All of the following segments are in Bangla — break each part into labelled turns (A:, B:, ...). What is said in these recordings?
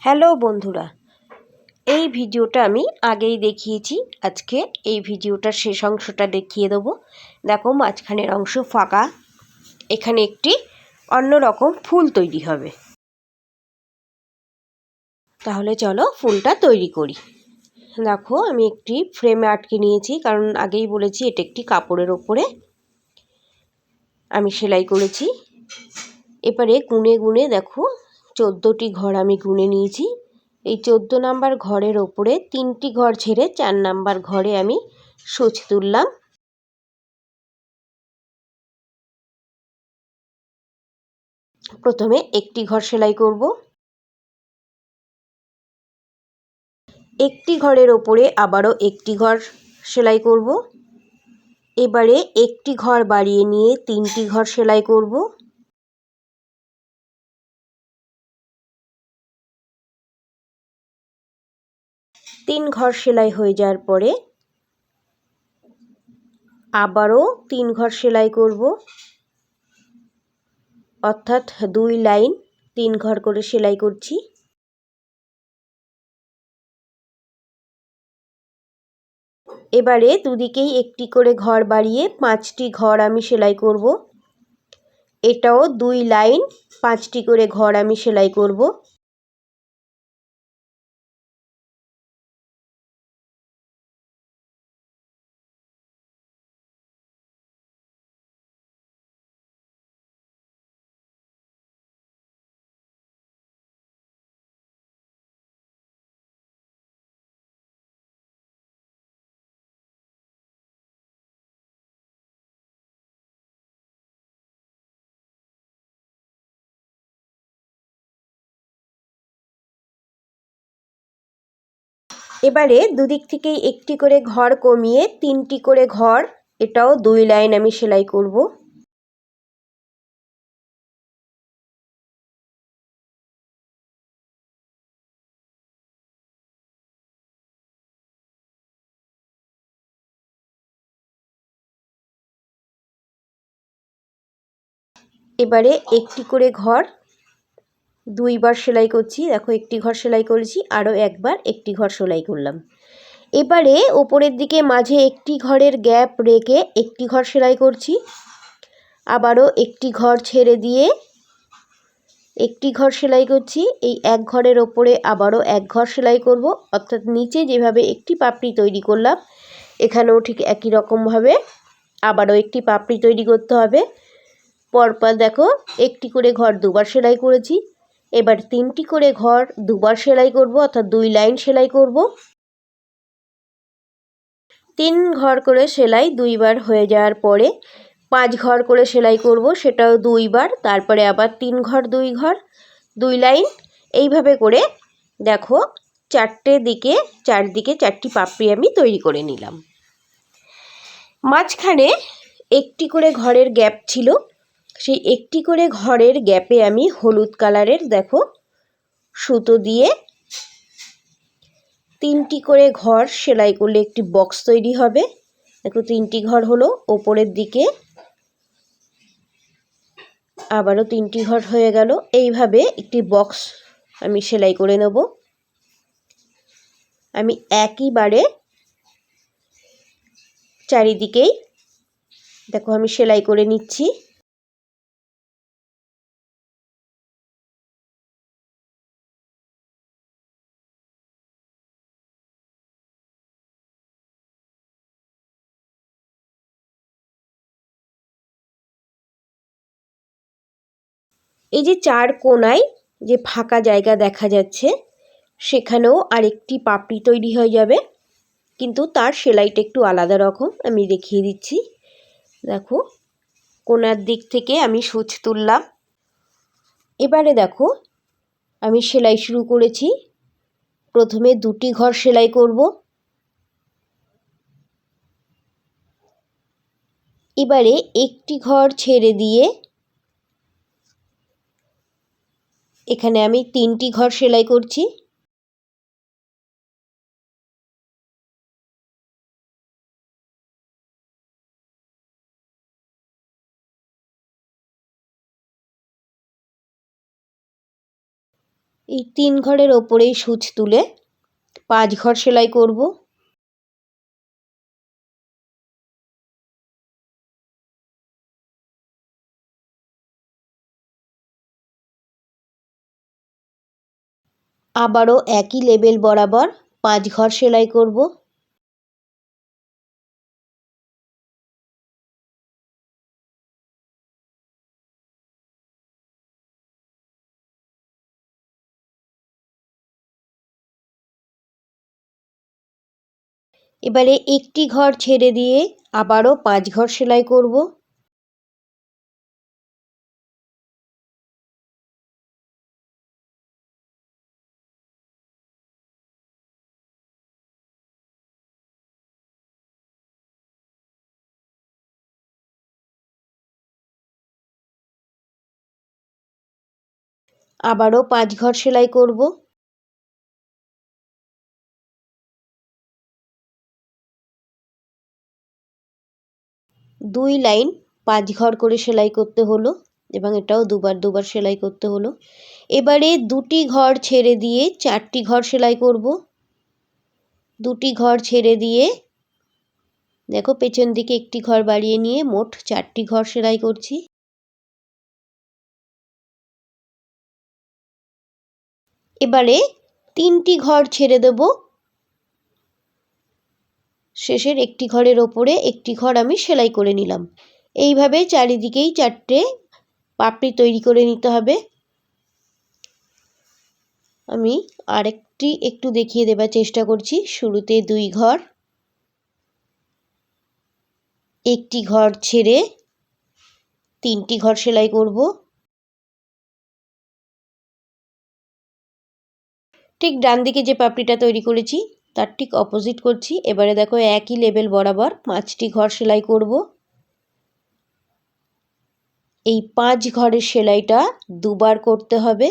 A: হ্যালো বন্ধুরা, এই ভিডিওটা আমি আগেই দেখিয়েছি। আজকে এই ভিডিওটার শেষ অংশটা দেখিয়ে দেবো। দেখো, মাঝখানের অংশ ফাঁকা। এখানে একটি অন্যরকম ফুল তৈরি হবে। তাহলে চলো ফুলটা তৈরি করি। দেখো, আমি একটি ফ্রেমে আটকে নিয়েছি, কারণ আগেই বলেছি এটা একটি কাপড়ের ওপরে আমি সেলাই করেছি। এবারে গুনে গুনে দেখো 14টি ঘর আমি গুনে নিয়েছি। এই 14 নাম্বার ঘরের ওপরে 3টি ঘর ছেড়ে 4 নাম্বার ঘরে আমি সূচ তুললাম। প্রথমে একটি ঘর সেলাই করব। একটি ঘরের ওপরে আবারও একটি ঘর সেলাই করব। এবারে একটি ঘর বাড়িয়ে নিয়ে 3টি ঘর সেলাই করব। তিন ঘর সেলাই হয়ে যাওয়ার পরে আবারও 3 ঘর সেলাই করব, অর্থাৎ 2 লাইন 3 ঘর করে সেলাই করছি। এবারে দুদিকেই একটি করে ঘর বাড়িয়ে 5টি ঘর আমি সেলাই করব। এটাও 2 লাইন 5টি করে ঘর আমি সেলাই করব। এবারে দুদিক থেকেই একটি করে ঘর কমিয়ে 3টি করে ঘর, এটাও 2 লাইন আমি সেলাই করব। এবারে একটি করে ঘর 2 বার সেলাই করছি। দেখো, একটি ঘর সেলাই করেছি, আরও একবার একটি ঘর সেলাই করলাম। এবারে ওপরের দিকে মাঝে একটি ঘরের গ্যাপ রেখে একটি ঘর সেলাই করছি। আবারও একটি ঘর ছেড়ে দিয়ে একটি ঘর সেলাই করছি। এই এক ঘরের ওপরে আবারও এক ঘর সেলাই করব, অর্থাৎ নিচে যেভাবে একটি পাপড়ি তৈরি করলাম এখানেও ঠিক একই রকমভাবে আবারও একটি পাপড়ি তৈরি করতে হবে। পরপর দেখো, একটি করে ঘর 2 বার সেলাই করেছি। এবার 3টি করে ঘর 2 বার সেলাই করব, অর্থাৎ 2 লাইন সেলাই করব। 3 ঘর করে সেলাই 2 বার হয়ে যাওয়ার পরে 5 ঘর করে সেলাই করব, সেটাও 2 বার। তারপরে আবার 3 ঘর 2 ঘর 2 লাইন, এইভাবে করে দেখো চারদিকে 4টি পাপড়ি আমি তৈরি করে নিলাম। মাঝখানে একটি করে ঘরের গ্যাপ ছিল, সেই একটি করে ঘরের গ্যাপে আমি হলুদ কালারের দেখো সুতো দিয়ে 3টি করে ঘর সেলাই করলে একটি বক্স তৈরি হবে। দেখো, 3টি ঘর হলো। ওপরের দিকে আবারও 3টি ঘর হয়ে গেল। এইভাবে একটি বক্স আমি সেলাই করে নেব। আমি একইবারে চারিদিকেই দেখো আমি সেলাই করে নিচ্ছি। এই যে 4 কোণায় যে ফাঁকা জায়গা দেখা যাচ্ছে সেখানেও আরেকটি পাপড়ি তৈরি হয়ে যাবে, কিন্তু তার সেলাইটা একটু আলাদা রকম, আমি দেখিয়ে দিচ্ছি। দেখো, কোণার দিক থেকে আমি সূচ তুললাম। এবারে দেখো আমি সেলাই শুরু করেছি। প্রথমে 2টি ঘর সেলাই করব। এবারে একটি ঘর ছেড়ে দিয়ে এখানে আমি 3টি ঘর সেলাই করছি। এই 3 ঘরের ওপরেই সূচ তুলে 5 ঘর সেলাই করব। আবারও একই লেবেল বরাবর 5 ঘর সেলাই করব। এবারে একটি ঘর ছেড়ে দিয়ে আবারও 5 ঘর সেলাই করব। আবারও 5 ঘর সেলাই করব। 2 লাইন 5 ঘর করে সেলাই করতে হলো এবং এটাও দুবার সেলাই করতে হলো। এবারে 2টি ঘর ছেড়ে দিয়ে 4টি ঘর সেলাই করব। 2টি ঘর ছেড়ে দিয়ে দেখো পেছন দিকে একটি ঘর বাড়িয়ে নিয়ে মোট 4টি ঘর সেলাই করছি। এবারে 3টি ঘর ছেড়ে দেব। শেষের একটি ঘরের ওপরে একটি ঘর আমি সেলাই করে নিলাম। এইভাবে চারিদিকেই 4টে পাপড়ি তৈরি করে নিতে হবে। আমি আরেকটি একটু দেখিয়ে দেবার চেষ্টা করছি। শুরুতে 2 ঘর, একটি ঘর ছেড়ে 3টি ঘর সেলাই করব। ঠিক ডান দিকে যে পাপড়িটা তৈরি করেছি তার ঠিক অপোজিট করছি। এবারে দেখো একই লেবেল বরাবর 5টি ঘর সেলাই করব। এই 5 ঘরের সেলাইটা দুবার করতে হবে।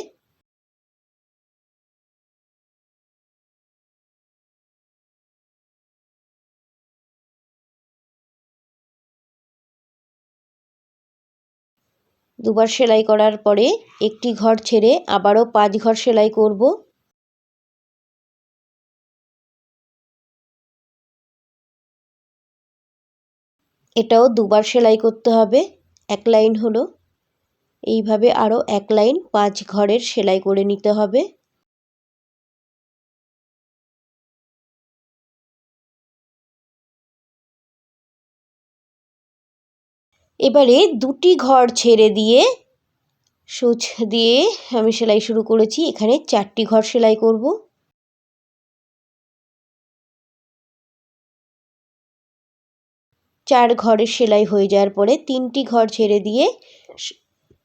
A: দুবার সেলাই করার পরে একটি ঘর ছেড়ে আবারও 5 ঘর সেলাই করব। এটাও দুবার সেলাই করতে হবে। এক লাইন হলো। এইভাবে আরও 1 লাইন 5 ঘরের সেলাই করে নিতে হবে। এবারে 2টি ঘর ছেড়ে দিয়ে সূচ দিয়ে আমি সেলাই শুরু করেছি। এখানে 4টি ঘর সেলাই করব। চার ঘরের সেলাই হয়ে যাওয়ার পরে 3টি ঘর ছেড়ে দিয়ে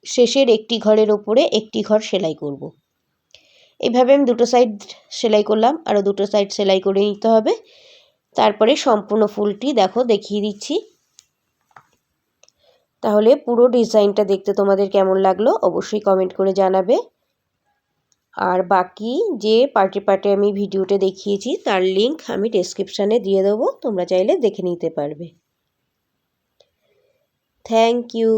A: শেষের একটি ঘরের ওপরে একটি ঘর সেলাই করব। এইভাবে আমি দুটো সাইড সেলাই করলাম, আরও দুটো সাইড সেলাই করে নিতে হবে। তারপরে সম্পূর্ণ ফুলটি দেখো দেখিয়ে দিচ্ছি। তাহলে পুরো ডিজাইনটা দেখতে তোমাদের কেমন লাগলো অবশ্যই কমেন্ট করে জানাবে। আর বাকি যে পার্টে আমি ভিডিওতে দেখিয়েছি তার লিংক আমি ডেসক্রিপশানে দিয়ে দেবো, তোমরা চাইলে দেখে নিতে পারবে। Thank you.